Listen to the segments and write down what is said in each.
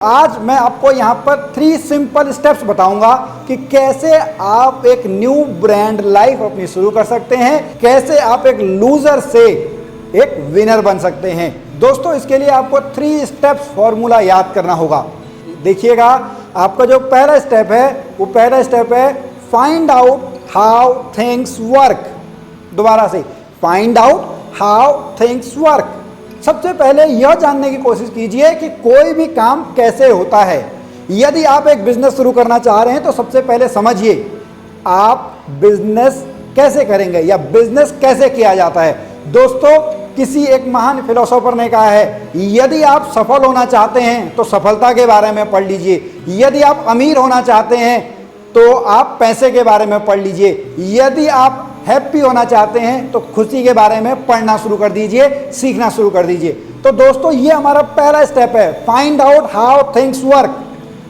आज मैं आपको यहाँ पर 3 सिंपल स्टेप्स बताऊंगा कि कैसे आप एक न्यू ब्रांड लाइफ अपनी शुरू कर सकते हैं, कैसे आप एक लूजर से एक विनर बन सकते हैं। दोस्तों, इसके लिए आपको 3 स्टेप्स फॉर्मूला याद करना होगा। देखिएगा, आपका जो पहला स्टेप है वो पहला स्टेप है find out how things work. दोबारा से, find out how things work. सबसे पहले यह जानने की कोशिश कीजिए कि कोई भी काम कैसे होता है। यदि आप एक बिजनेस शुरू करना चाह रहे हैं तो सबसे पहले समझिए आप बिजनेस कैसे करेंगे या बिजनेस कैसे किया जाता है। दोस्तों, किसी एक महान फिलोसोफर ने कहा है, यदि आप सफल होना चाहते हैं तो सफलता के बारे में पढ़ लीजिए, यदि आप अमीर होना चाहते हैं तो आप पैसे के बारे में पढ़ लीजिए, यदि आप हैप्पी होना चाहते हैं तो खुशी के बारे में पढ़ना शुरू कर दीजिए, सीखना शुरू कर दीजिए। तो दोस्तों, ये हमारा पहला स्टेप है, find out how things work.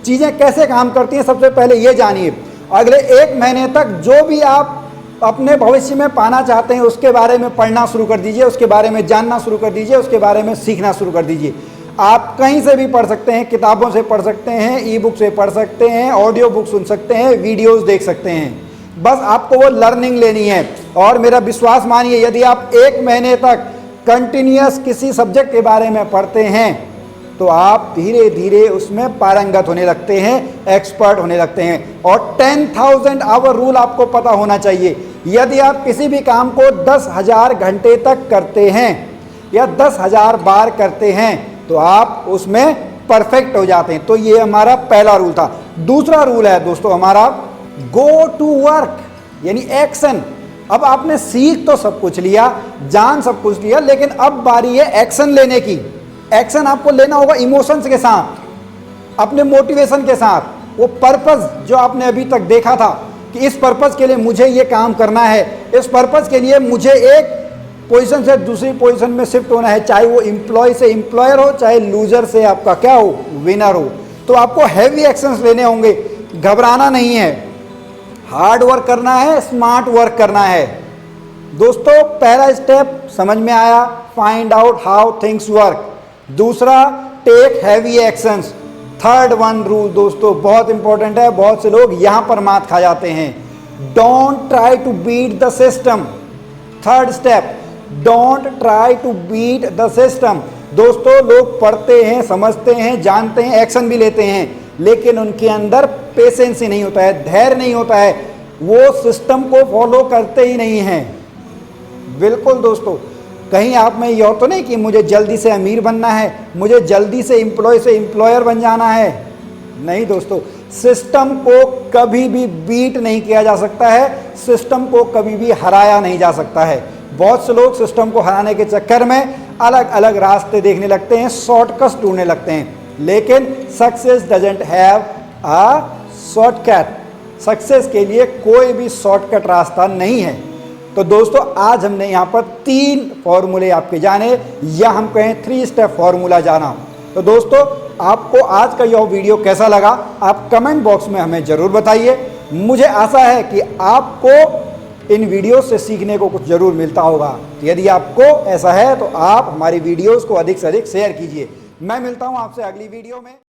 चीज़ें कैसे काम करती हैं, सबसे पहले ये जानिए। अगले 1 महीने तक जो भी आप अपने भविष्य में पाना चाहते हैं उसके बारे में पढ़ना शुरू कर दीजिए, उसके बारे में जानना शुरू कर दीजिए, उसके बारे में सीखना शुरू कर दीजिए। आप कहीं से भी पढ़ सकते हैं, किताबों से पढ़ सकते हैं, ई बुक से पढ़ सकते हैं, ऑडियो बुक सुन सकते हैं, वीडियोज़ देख सकते हैं। बस आपको वो लर्निंग लेनी है। और मेरा विश्वास मानिए, यदि आप 1 महीने तक कंटिन्यूअस किसी सब्जेक्ट के बारे में पढ़ते हैं तो आप धीरे धीरे उसमें पारंगत होने लगते हैं, एक्सपर्ट होने लगते हैं। और 10,000 आवर रूल आपको पता होना चाहिए। यदि आप किसी भी काम को 10,000 घंटे तक करते हैं या 10,000 बार करते हैं तो आप उसमें परफेक्ट हो जाते हैं। तो ये हमारा पहला रूल था। दूसरा रूल है दोस्तों हमारा, गो टू वर्क, यानी एक्शन। अब आपने सीख तो सब कुछ लिया, जान सब कुछ लिया, लेकिन अब बारी है एक्शन लेने की। एक्शन आपको लेना होगा इमोशंस के साथ, अपने मोटिवेशन के साथ। वो पर्पस जो आपने अभी तक देखा था कि इस पर्पस के लिए मुझे ये काम करना है, इस पर्पस के लिए मुझे एक पोजीशन से दूसरी पोजीशन में शिफ्ट होना है, चाहे वो एम्प्लॉय से एम्प्लॉयर हो, चाहे लूजर से आपका क्या हो, विनर हो। तो आपको हैवी एक्शंस लेने होंगे, घबराना नहीं है, हार्ड वर्क करना है, स्मार्ट वर्क करना है। दोस्तों, पहला स्टेप समझ में आया, find out how things work. दूसरा, take heavy actions. Third one rule दोस्तों बहुत इंपॉर्टेंट है, बहुत से लोग यहां पर मात खा जाते हैं। Don't try to beat the system. Third step, don't try to beat the system. दोस्तों, लोग पढ़ते हैं, समझते हैं, जानते हैं, एक्शन भी लेते हैं, लेकिन उनके अंदर पेशेंस ही नहीं होता है, धैर्य नहीं होता है, वो सिस्टम को फॉलो करते ही नहीं हैं। बिल्कुल दोस्तों, कहीं आप में यह तो नहीं कि मुझे जल्दी से अमीर बनना है, मुझे जल्दी से एम्प्लॉय से एम्प्लॉयर बन जाना है। नहीं दोस्तों, सिस्टम को कभी भी बीट नहीं किया जा सकता है, सिस्टम को कभी भी हराया नहीं जा सकता है। बहुत से लोग सिस्टम को हराने के चक्कर में अलग अलग रास्ते देखने लगते हैं, शॉर्टकट्स ढूंढने लगते हैं, लेकिन success doesn't have a shortcut. Success के लिए कोई भी शॉर्टकट रास्ता नहीं है। तो दोस्तों, आज हमने यहाँ पर 3 फॉर्मूले आपके जाने, या हम कहें 3 स्टेप फॉर्मूला जाना। तो दोस्तों, आपको आज का यह वीडियो कैसा लगा आप कमेंट बॉक्स में हमें ज़रूर बताइए। मुझे आशा है कि आपको इन वीडियो से सीखने को कुछ ज़रूर मिलता होगा। यदि आपको ऐसा है तो आप हमारी वीडियोज़ को अधिक से अधिक शेयर कीजिए। मैं मिलता हूँ आपसे अगली वीडियो में।